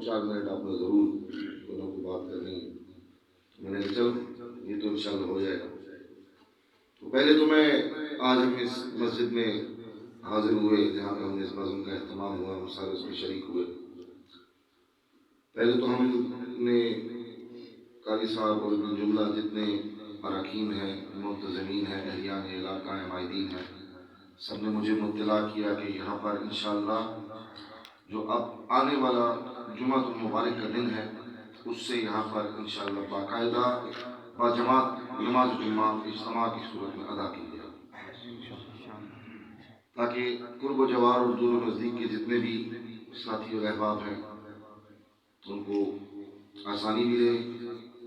4 minute آپ نے ضرور دونوں کو بات کرنی ہے. میں نے کہا چلو یہ تو انشاءاللہ ہو جائے گا. تو پہلے تو میں آج ہم اس مسجد میں حاضر ہوئے جہاں پہ ہم نے اس نظم کا اہتمام ہوا، ہم سارے اس میں شریک ہوئے. پہلے تو ہم نے قاری صاحب اور جملہ جتنے اراکین ہیں، منتظمین ہیں، اہلیان علاقہ ہیں، عائدین ہیں، سب نے مجھے مطلع کیا کہ یہاں پر انشاءاللہ جو اب آنے والا جمعۃ المبارک کا دن ہے اس سے یہاں پر انشاءاللہ باقاعدہ باجماعت نماز جمعہ اجتماع کی صورت میں ادا کی جائے، تاکہ قرب و جوار اور دور و نزدیک کے جتنے بھی ساتھی اور احباب ہیں ان کو آسانی ملے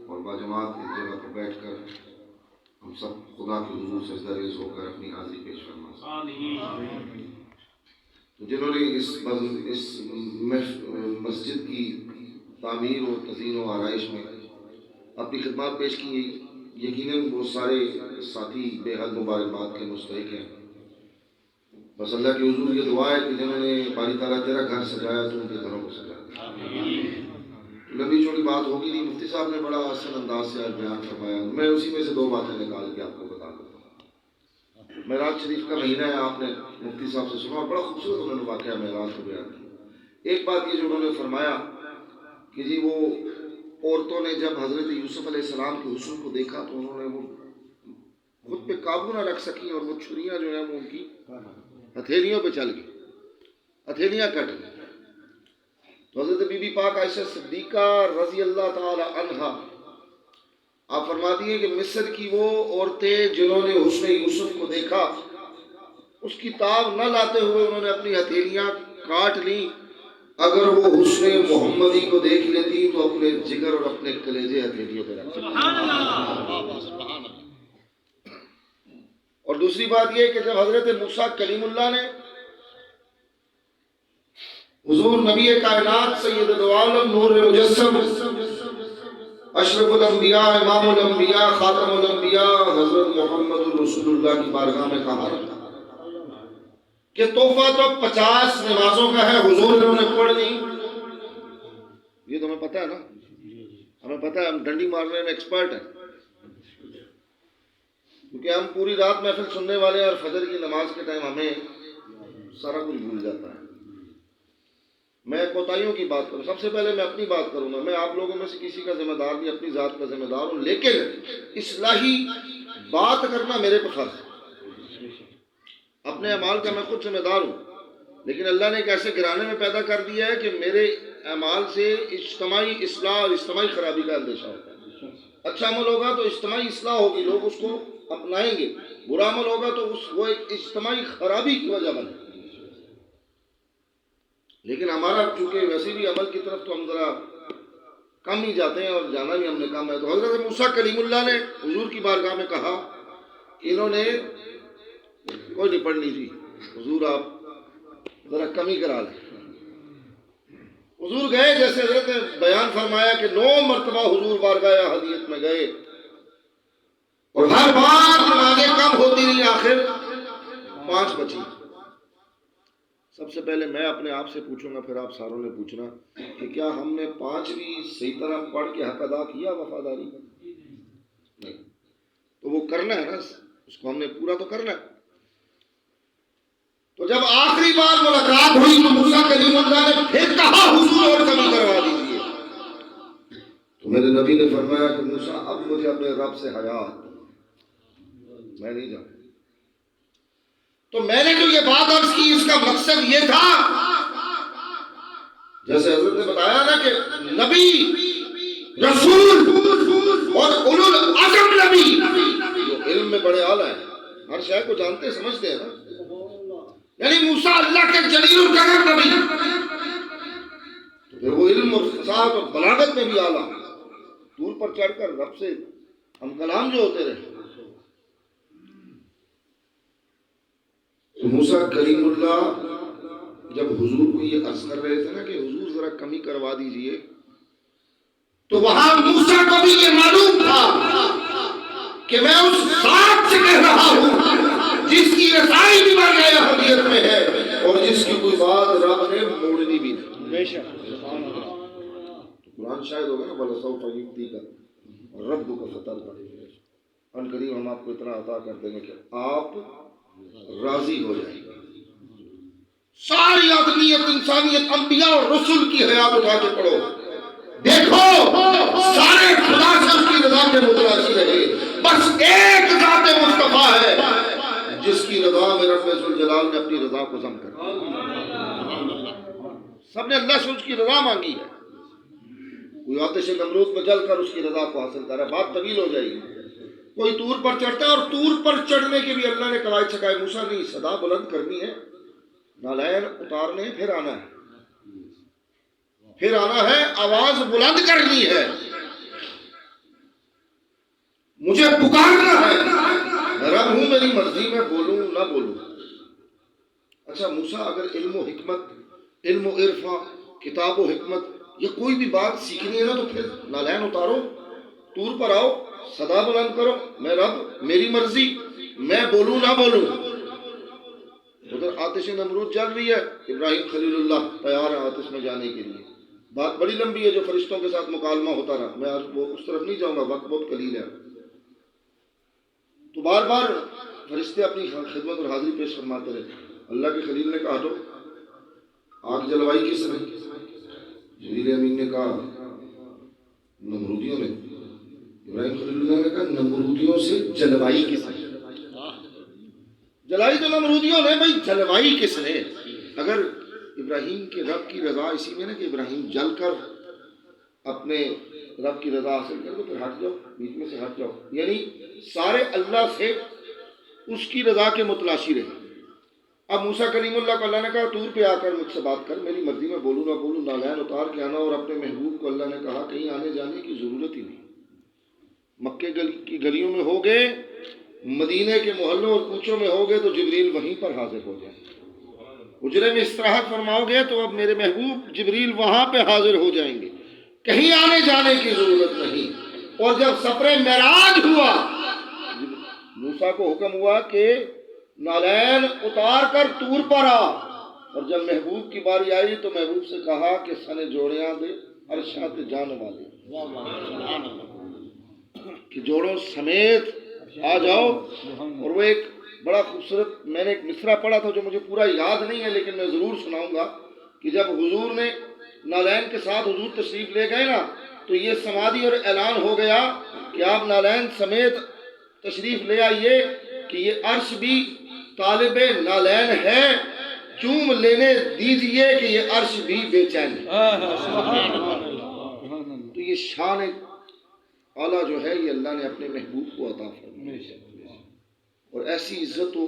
اور باجماعت ایک جگہ پر بیٹھ کر ہم سب خدا کے حضور سجدہ ریز ہو کر اپنی حاضری پیش فرما. تو جنہوں نے اس مسجد کی تعمیر و تزئین و آرائش میں اپنی خدمات پیش کی، یقیناً وہ سارے ساتھی بے حد مبارکباد کے مستحق ہیں. بس اللہ کی حضور یہ دعا ہے کہ جنہوں نے باری تعالیٰ تیرا گھر سجایا تو ان کے گھروں کو سجایا. لمبی چوڑی بات ہوگی نہیں، مفتی صاحب نے بڑا آسان انداز سے آج بیان فرمایا. میں اسی میں سے 2 باتیں نکال کے آپ کو بتا دیتا ہوں. معراج شریف کا مہینہ ہے، آپ نے مفتی صاحب سے سنا، بڑا خوبصورت انہوں نے واقعہ معراج کو بیان کیا. ایک بات یہ جو انہوں نے فرمایا کہ جی وہ عورتوں نے جب حضرت یوسف علیہ السلام کے حسن کو دیکھا تو انہوں نے وہ خود پہ قابو نہ رکھ سکی اور وہ چھریاں جو ہیں وہ ان کی ہتھیلیوں پہ چل گئی، ہتھیلیاں کٹ گئی. تو حضرت بی بی پاک عائشہ صدیقہ رضی اللہ تعالی عنہا آپ فرماتی ہیں کہ مصر کی وہ عورتیں جنہوں نے حسن یوسف کو دیکھا اس کی تاب نہ لاتے ہوئے انہوں نے اپنی ہتھیلیاں کاٹ لیں. اگر وہ حسن محمدی کو دیکھ لیتی تو اپنے جگر اور اپنے کلیجے ہتھیلیوں پہ رکھتی. اور دوسری بات یہ کہ جب حضرت موسیٰ کلیم اللہ نے حضور نبی کائنات سید دو عالم نور مجسم اشرف الانبیاء امام الانبیاء خاتم الانبیاء حضرت محمد رسول اللہ کی بارگاہ میں کہا کہ تحفہ تو 50 نمازوں کا ہے، حضور نے انہیں پڑھ لی. یہ تو ہمیں پتہ ہے نا، ہمیں پتہ ہے، ہم ڈنڈی مارنے میں ایکسپرٹ ہیں کیونکہ ہم پوری رات محفل سننے والے ہیں اور فجر کی نماز کے ٹائم ہمیں سارا کچھ بھول جاتا ہے. میں کوتاہیوں کی بات کروں، سب سے پہلے میں اپنی بات کروں گا. میں آپ لوگوں میں سے کسی کا ذمہ دار نہیں، اپنی ذات کا ذمہ دار ہوں، لیکن اصلاحی بات کرنا میرے کو فرض ہے. اپنے اعمال کا میں خود ذمہ دار ہوں، لیکن اللہ نے ایک ایسے گھرانے میں پیدا کر دیا ہے کہ میرے اعمال سے اجتماعی اصلاح اور اجتماعی خرابی کا اندیشہ ہوتا ہے. اچھا عمل ہوگا تو اجتماعی اصلاح ہوگی، لوگ اس کو اپنائیں گے. برا عمل ہوگا تو وہ ایک اجتماعی خرابی کی وجہ بنے. لیکن ہمارا چونکہ ویسے بھی عمل کی طرف تو ہم ذرا کم ہی جاتے ہیں اور جانا بھی ہم نے کم ہے. تو حضرت موسیٰ کلیم اللہ نے حضور کی بارگاہ میں کہا کہ انہوں نے کوئی نہیں پڑھنی تھی، حضور آپ ذرا کم ہی کرا لیں. حضور گئے، جیسے حضرت نے بیان فرمایا کہ 9 مرتبہ حضور بارگاہ احدیت میں گئے اور ہر بار نمازیں کم ہوتی رہی، آخر 5 بچی. سب سے پہلے میں اپنے آپ سے پوچھوں گا، پھر آپ ساروں نے پوچھنا کہ کیا ہم نے 5 بھی صحیح طرح پڑھ کے حق ادا کیا وفاداری کا؟ نہیں. تو وہ کرنا ہے نا، اس کو ہم نے پورا تو کرنا ہے. تو جب آخری بار ملاقات ہوئی تو موسیٰ کلیم اللہ نے پھر کہا حضور اور کمی کروا دیجیے. تو میرے نبی نے فرمایا کہ موسیٰ اب مجھے اپنے رب سے حیا، میں نہیں جاؤں. تو میں نے جو یہ بات عرض کی اس کا مقصد یہ تھا، جیسے حضرت نے بتایا نا کہ نبی رسول اور اولو العزم نبی جو علم میں بڑے اعلیٰ ہیں، ہر شے کو جانتے سمجھتے ہیں نا. یعنی موسیٰ اللہ کے جلیل القدر نبی، تو پھر وہ علم اور فصاحت اور بلاغت میں بھی اعلیٰ، طور پر چڑھ کر رب سے ہم کلام جو ہوتے رہے. تو موسیٰ کلیم اللہ جب حضور کو یہ عرض کر رہے تھے نا کہ حضور ذرا کمی کروا دیجئے، تو وہاں موسیٰ کو بھی یہ معلوم تھا کہ میں اس ذات سے کہہ رہا ہوں جس کی رسائی بھی بارگاہ احدیت میں ہے اور جس کی کوئی بات رب نے موڑنی بھی نہیں. قرآن شاہد ہوگا نا وَلَسَوْفَ يُؤْتِيكَ رَبُّكَ فَتَرْضَىٰ، ان قریب ہم آپ کو اتنا عطا کر دیں گے کہ آپ راضی ہو جائیں گے۔ ساری آدمیت، انسانیت، انبیاء اور رسول کی حیات اٹھا کے پڑھو، دیکھو سارے خدا سے اس کی رضا کے متلاشی رہے، بس ایک ذات مصطفیٰ ہے جس کی رضا میں رب ذوالجلال نے اپنی رضا کو ضم کر دیا۔ سب نے اللہ سے اس کی رضا مانگی ہے، کوئی آتش نمرود میں جل کر اس کی رضا کو حاصل کر رہا ہے، بات طویل ہو جائے گی۔ کوئی طور پر چڑھتا ہے اور طور پر چڑھنے کے بھی اللہ نے قواعد سکھائے، موسیٰ نہیں، صدا بلند کرنی ہے، نالین اتارنے، پھر آنا ہے، پھر آنا ہے، آواز بلند کرنی ہے، مجھے پکارنا ہے، میں رب ہوں، میری مرضی میں بولوں نہ بولوں۔ اچھا موسیٰ اگر علم و حکمت، علم و عرفہ، کتاب و حکمت، یہ کوئی بھی بات سیکھنی ہے نا، تو پھر نالین اتارو، طور پر آؤ، صدا بلند کرو، میں رب، میری مرضی، میں بولوں نہ بولوں۔ ادھر آتش نمرود چل رہی ہے، ابراہیم خلیل اللہ تیار ہے آتش میں جانے کے لیے، بات بڑی لمبی ہے جو فرشتوں کے ساتھ مکالمہ ہوتا رہا، میں آج وہ اس طرف نہیں جاؤں گا، وقت بہت قلیل ہے۔ تو بار بار فرشتے اپنی خدمت اور حاضری پیش فرماتے رہے۔ اللہ کے خلیل نے کہا، تو آگ جلوائی کس نے؟ جبریل امین نے کہا نمرودیوں نے۔ ابراہیم خلیل اللہ نے کہا نمرودیوں سے جلوائی کس نے؟ جلائی تو نمرودیوں نے، بھائی جلوائی کس نے؟ اگر ابراہیم کے رب کی رضا اسی میں نا کہ ابراہیم جل کر اپنے رب کی رضا حاصل کر دو، پھر ہٹ جاؤ، بیچ میں سے ہٹ جاؤ، یعنی سارے اللہ سے اس کی رضا کے متلاشی رہے۔ اب موسیٰ کلیم اللہ کو اللہ نے کہا طور پہ آ کر مجھ سے بات کر، میری مرضی میں بولوں نہ بولوں، نالین اتار کے آنا، اور اپنے محبوب کو اللہ نے کہا کہیں آنے جانے کی ضرورت ہی نہیں، مکے کی گلیوں میں ہوگے، مدینے کے محلوں اور کوچوں میں ہوگے تو جبریل وہیں پر حاضر ہو جائیں گے، حجرے میں استراحت فرماؤ گے تو اب میرے محبوب جبریل وہاں پہ حاضر ہو جائیں گے، کہیں آنے جانے کی ضرورت نہیں۔ اور جب سفر معراج ہوا، موسیٰ کو حکم ہوا کہ نالین اتار کر طور پر آ، اور جب محبوب کی باری آئی تو محبوب سے کہا کہ سنے جوڑیاں دے عرشاں تے جان والے، کہ جوڑوں سمیت آ جاؤ۔ اور وہ ایک بڑا خوبصورت، میں نے ایک مصرع پڑھا تھا جو مجھے پورا یاد نہیں ہے لیکن میں ضرور سناؤں گا، کہ جب حضور نے نالین کے ساتھ حضور تشریف لے گئے نا، تو یہ سمادی اور اعلان ہو گیا کہ آپ نالین سمیت تشریف لے آئیے کہ یہ عرش بھی طالب نالین ہے، چوم لینے دیجئے کہ یہ عرش بھی بے چین ہے۔ تو یہ شان اعلیٰ جو ہے یہ اللہ نے اپنے محبوب کو عطا فرمائی، اور ایسی عزت و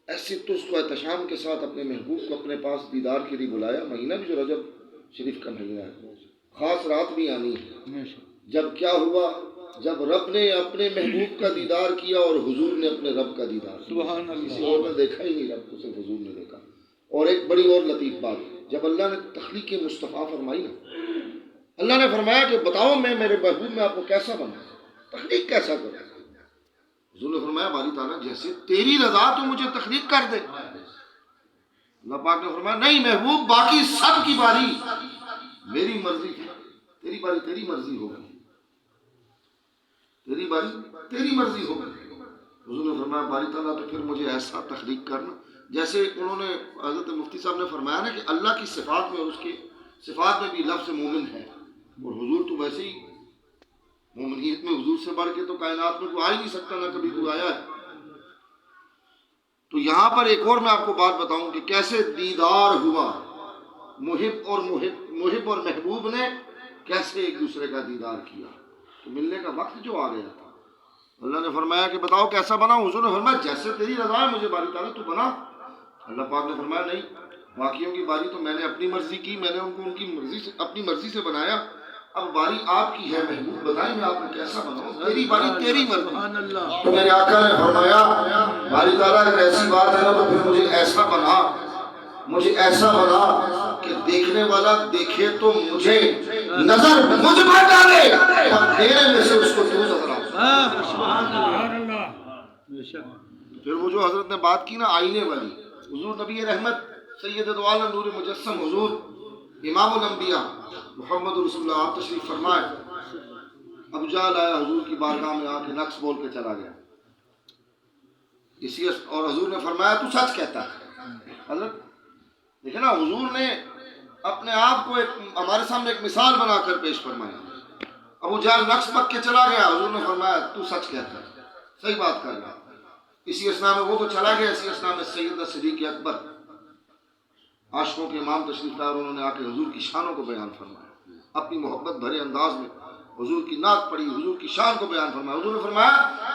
ایسی تسک و احتشام کے ساتھ اپنے محبوب کو اپنے پاس دیدار کے لیے بلایا۔ مہینہ بھی جو رجب شریف کا مہینہ ہے، خاص رات بھی آنی ہے۔ جب کیا ہوا، جب رب نے اپنے محبوب کا دیدار کیا اور حضور نے اپنے رب کا دیدار کیا، کسی اور نے دیکھا ہی نہیں رب کو، صرف حضور نے دیکھا۔ اور ایک بڑی اور لطیف بات، جب اللہ نے تخلیق مصطفیٰ فرمائی نا، اللہ نے فرمایا کہ بتاؤ میں میرے محبوب میں آپ کو کیسا بنا، تخلیق کیسا کروں؟ حضور نے فرمایا باری تعالیٰ جیسے تیری رضا تو مجھے تخلیق کر دے۔ اللہ پاک نے فرمایا نہیں محبوب، باقی سب کی باری میری مرضی تھی، تیری باری تیری مرضی ہوگی، تیری باری تیری مرضی ہوگی۔ حضور نے فرمایا باری تعالیٰ تو پھر مجھے ایسا تخلیق کرنا، جیسے انہوں نے حضرت مفتی صاحب نے فرمایا نا کہ اللہ کی صفات میں اور اس کی صفات میں بھی لفظ مومن ہے، اور حضور تو ویسے ہی مومنیت میں حضور سے بڑھ کے تو کائنات میں کوئی آ ہی نہیں سکتا، نہ کبھی کوئی آیا ہے۔ تو یہاں پر ایک اور میں آپ کو بات بتاؤں کہ کیسے دیدار ہوا، محب اور محبوب نے کیسے ایک دوسرے کا دیدار کیا۔ تو ملنے کا وقت جو آ گیا تھا، اللہ نے فرمایا کہ بتاؤ کیسا بنا؟ حضور نے فرمایا جیسے تیری رضا ہے مجھے باری تعالیٰ تو بنا۔ اللہ پاک نے فرمایا نہیں، باقیوں کی باری تو میں نے اپنی مرضی کی، میں نے ان کو ان کی مرضی سے اپنی مرضی سے بنایا، اب باری آپ کی ہے محبوب، بتائیں میں آپ کو کیسا بناؤں؟ تیری باری تیری مرضی۔ تو میرے آقا نے فرمایا باری تعالیٰ اگر ایسی بات ہے نا تو پھر مجھے ایسا بنا، مجھے ایسا بنا کہ دیکھنے والا دیکھے تو مجھے نظر مجھ پر ڈالے اور تیرے میں سے اس کو تو نظر آؤ۔ پھر وہ جو حضرت نے بات کی نا آئینے والی، حضور نبی رحمت سید دو عالم نور مجسم حضور امام الانبیاء محمد رسول اللہ آپ تشریف فرمائے، ابو جہل آیا حضور کی بارگاہ میں آ کے نقص بول کے چلا گیا، اور حضور نے فرمایا تو سچ کہتا ہے۔ حضرت دیکھیں نا، حضور نے اپنے آپ کو ہمارے سامنے ایک مثال بنا کر پیش فرمایا۔ ابو جہل نقص بک کے چلا گیا، حضور نے فرمایا تو سچ کہتا ہے، صحیح بات کر رہا۔ اسی اسنا میں وہ تو چلا گیا، اسی اسنا میں سیدنا صدیق اکبر عاشقوں کے امام تشریف لائے، اور انہوں نے آ کے حضور کی شانوں کو بیان فرمایا، اپنی محبت بھرے انداز میں حضور کی نعت پڑھی، حضور کی شان کو بیان فرمایا۔ حضور نے فرمایا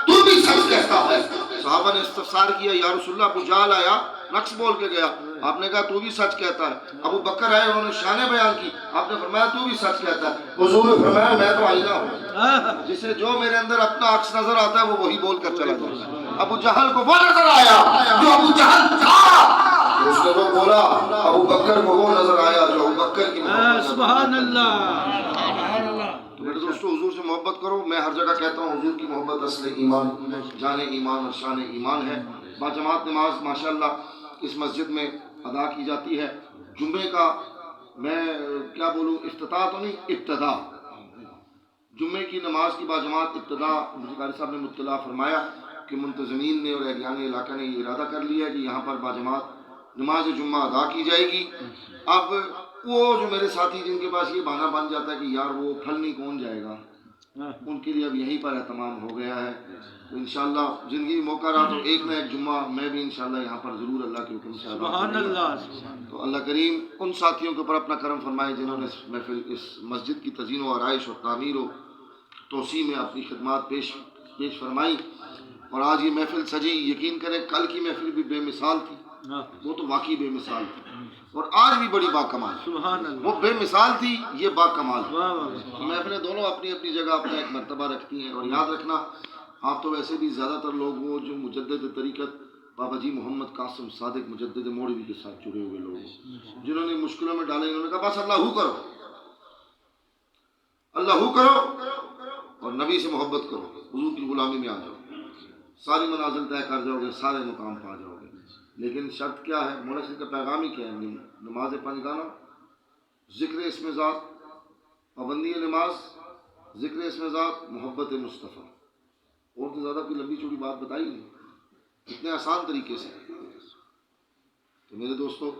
تو بھی سچ کہتا ہے۔ صحابہ نے استفسار کیا، یا رسول اللہ ابو جہل آیا نقص بول کے گیا، آپ نے کہا تو بھی سچ کہتا ہے۔ ابو بکر آئے، انہوں نے شانیں بیان کی، آپ نے فرمایا تو بھی سچ کہتا ہے۔ حضور نے فرمایا میں تو آئینہ ہوں، جسے جو میرے اندر اپنا عکس نظر آتا ہے وہ وہی بول کر چلا جاتا ہے۔ ابو جہل کو وہ نظر آیا جو ابو جہل تھا، اس نے وہ بولا، ابو بکر کو وہ نظر آیا جو ابو بکر کی محبت۔ سبحان اللہ۔ میرے دوستو حضور سے محبت کرو۔ میں ہر جگہ کہتا ہوں حضور کی محبت اصل ایمان، جان ایمان اور شان ایمان ہے۔ باجماعت نماز ماشاءاللہ اس مسجد میں ادا کی جاتی ہے۔ جمعے کا میں کیا بولوں، افتتاح تو نہیں، ابتدا، جمعے کی نماز کی باجماعت ابتدا مجھے قاری صاحب نے مطلع فرمایا کہ منتظمین نے اور اہلیان علاقہ نے یہ ارادہ کر لیا کہ یہاں پر باجماعت نماز جمعہ ادا کی جائے گی۔ اب وہ جو میرے ساتھی جن کے پاس یہ بہانہ بن جاتا ہے کہ یار وہ پھلنی کون جائے گا، ان کے لیے اب یہیں پر اہتمام ہو گیا ہے۔ تو انشاءاللہ زندگی میں موقع رہا تو ایک نہ ایک جمعہ میں بھی انشاءاللہ یہاں پر ضرور اللہ کے حکم سے سبحان اللہ۔ تو اللہ کریم ان ساتھیوں کے اوپر اپنا کرم فرمائے جنہوں نے اس محفل، اس مسجد کی تزئین و آرائش اور تعمیر و توسیع میں اپنی خدمات پیش فرمائی، اور آج یہ محفل سجی۔ یقین کریں کل کی محفل بھی بے مثال تھی، وہ تو واقعی بے مثال تھی، اور آج بھی بڑی باکمال۔ سبحان اللہ۔ وہ بے مثال تھی، یہ باکمال۔ واہ واہ۔ محفلیں دونوں اپنی اپنی جگہ اپنا ایک مرتبہ رکھتی ہیں، اور یاد رکھنا آپ تو ویسے بھی زیادہ تر لوگ وہ جو مجدد طریقت بابا جی محمد قاسم صادق مجدد موڑوی کے ساتھ جڑے ہوئے لوگ ہیں، جنہوں نے مشکلوں میں ڈالے، انہوں نے کہا بس اللہ ہو کرو، اللہ ہو کرو اور نبی سے محبت کرو، حضور کی غلامی میں آ جاؤ، ساری منازل طے کر جاؤ گے، سارے مقام پا جاؤ گے۔ لیکن شرط کیا ہے؟ مولا شریف کا پیغام ہی کیا ہے؟ نماز پنجگانہ، ذکر اسم ذات، پابندی نماز، ذکر اسم ذات، محبت مصطفیٰ۔ اور تو زیادہ کوئی لمبی چوڑی بات بتائی نہیں، اتنے آسان طریقے سے۔ تو میرے دوستو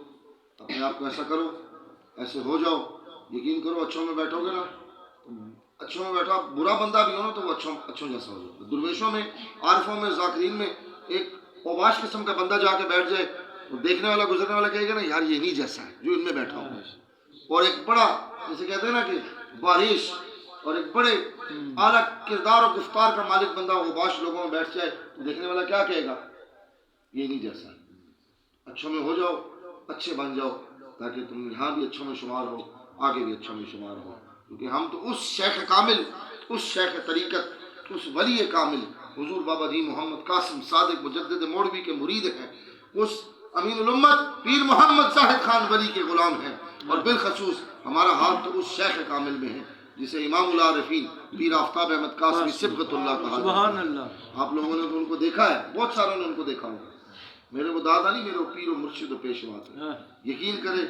اپنے آپ کو ایسا کرو، ایسے ہو جاؤ، یقین کرو اچھوں میں بیٹھو گے نا، اچھوں میں بیٹھا، برا بندہ بھی ہو نا تو وہ اچھوں جیسا ہو جاتا ہے۔ درویشوں میں، عارفوں میں، ذاکرین میں ایک اوباش قسم کا بندہ جا کے بیٹھ جائے، تو دیکھنے والا، گزرنے والا کہے گا نا یار یہ نہیں جیسا ہے جو ان میں بیٹھا ہوں۔ اور ایک بڑا، جیسے کہتے ہیں نا کہ بارش، اور ایک بڑے اعلیٰ کردار اور گفتار کا مالک بندہ اوباش لوگوں میں بیٹھ جائے تو دیکھنے والا کیا کہے گا؟ یہ نہیں جیسا ہے۔ اچھوں میں ہو جاؤ، اچھے بن جاؤ، تاکہ تم یہاں بھی اچھوں میں شمار ہو، آگے بھی اچھوں میں شمار ہو، کیونکہ ہم تو اس شیخ کامل، اس شیخ طریقت، اس ولی کامل حضور بابا جی محمد قاسم صادق مجدد موڑوی کے مرید ہیں، اس امین الامت پیر محمد زاہد خان ولی کے غلام ہیں، اور بالخصوص ہمارا ہاتھ تو اس شیخ کامل میں ہے جسے امام العارفین پیر آفتاب احمد قاسمی صبغت اللہ کہا۔ سبحان اللہ۔ آپ لوگوں نے تو ان کو دیکھا ہے، بہت ساروں نے ان کو دیکھا ہوگا، میرے وہ دادا نہیں، میرے وہ پیر و مرشد و پیشوا تھے۔ یقین کرے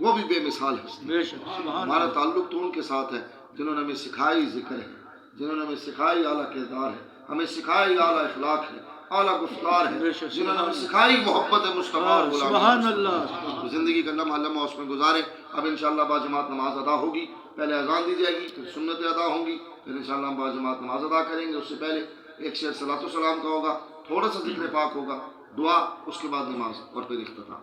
وہ بھی بے مثال ہے۔ ہمارا تعلق تو ان کے ساتھ ہے جنہوں نے ہمیں سکھائی ذکر ہے، جنہوں نے ہمیں سکھائی اعلیٰ کردار ہے، ہمیں سکھائی اعلیٰ اخلاق ہے، اعلیٰ گفتار ہے، جنہوں نے ہمیں سکھائی محبت مصطفیٰ اور غلامی۔ سبحان اللہ۔ زندگی کا لمحہ لمحہ اس میں گزارے۔ اب انشاءاللہ باجماعت نماز ادا ہوگی، پہلے اذان دی جائے گی، پھر سنتیں ادا ہوں گی، پھر انشاءاللہ ہم باجماعت نماز ادا کریں گے۔ اس سے پہلے ایک شعر صلاۃ و سلام کا ہوگا، تھوڑا سا ذکر پاک ہوگا، دعا، اس کے بعد نماز، اور پھر اختتام۔